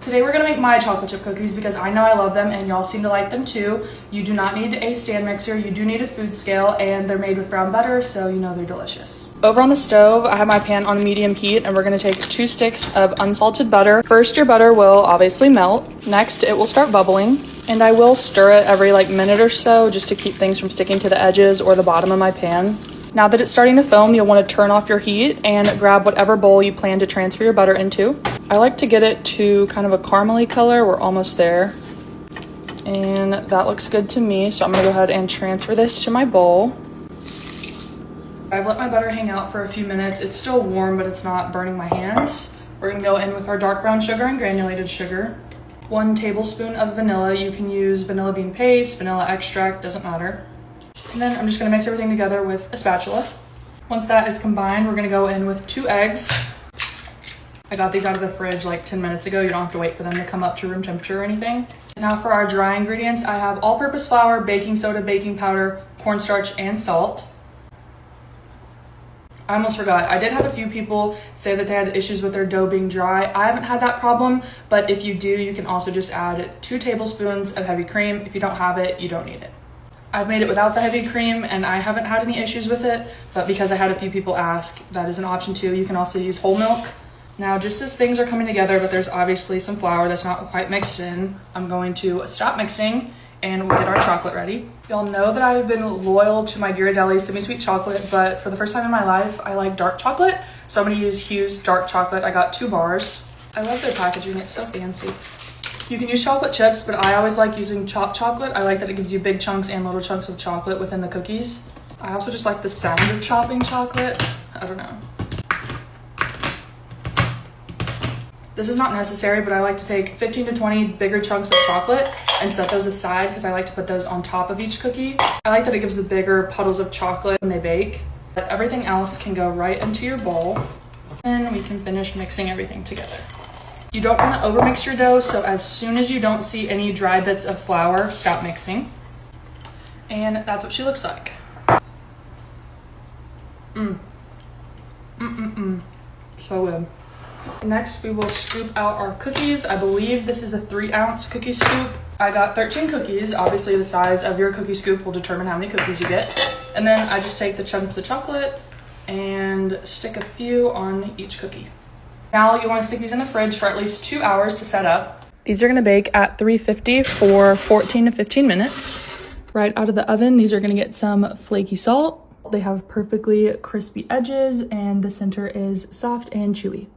Today we're gonna make my chocolate chip cookies because I know I love them and y'all seem to like them too. You do not need a stand mixer, you do need a food scale, and they're made with brown butter, so you know they're delicious. Over on the stove, I have my pan on medium heat and we're gonna take 2 sticks of unsalted butter. First, your butter will obviously melt. Next, it will start bubbling. And I will stir it every minute or so just to keep things from sticking to the edges or the bottom of my pan. Now that it's starting to foam, you'll want to turn off your heat and grab whatever bowl you plan to transfer your butter into. I like to get it to kind of a caramely color. We're almost there. And that looks good to me, so I'm going to go ahead and transfer this to my bowl. I've let my butter hang out for a few minutes. It's still warm, but it's not burning my hands. We're going to go in with our dark brown sugar and granulated sugar. 1 tablespoon of vanilla. You can use vanilla bean paste, vanilla extract, doesn't matter. And then I'm just gonna mix everything together with a spatula. Once that is combined, we're gonna go in with 2 eggs. I got these out of the fridge like 10 minutes ago. You don't have to wait for them to come up to room temperature or anything. Now for our dry ingredients, I have all-purpose flour, baking soda, baking powder, cornstarch, and salt. I almost forgot. I did have a few people say that they had issues with their dough being dry. I haven't had that problem, but if you do, you can also just add 2 tablespoons of heavy cream. If you don't have it, you don't need it. I've made it without the heavy cream and I haven't had any issues with it, but because I had a few people ask, that is an option too. You can also use whole milk. Now, just as things are coming together, but there's obviously some flour that's not quite mixed in, I'm going to stop mixing and we'll get our chocolate ready. Y'all know that I've been loyal to my Ghirardelli semi-sweet chocolate, but for the first time in my life, I like dark chocolate. So I'm gonna use Hugh's dark chocolate. I got 2 bars. I love their packaging, it's so fancy. You can use chocolate chips, but I always like using chopped chocolate. I like that it gives you big chunks and little chunks of chocolate within the cookies. I also just like the sound of chopping chocolate. I don't know. This is not necessary, but I like to take 15 to 20 bigger chunks of chocolate and set those aside because I like to put those on top of each cookie. I like that it gives the bigger puddles of chocolate when they bake. But everything else can go right into your bowl. And we can finish mixing everything together. You don't want to overmix your dough, so as soon as you don't see any dry bits of flour, stop mixing. And that's what she looks like. So good. Next, we will scoop out our cookies. I believe this is a 3-ounce cookie scoop. I got 13 cookies. Obviously, the size of your cookie scoop will determine how many cookies you get. And then I just take the chunks of chocolate and stick a few on each cookie. Now, you want to stick these in the fridge for at least 2 hours to set up. These are going to bake at 350 for 14 to 15 minutes. Right out of the oven, these are going to get some flaky salt. They have perfectly crispy edges and the center is soft and chewy.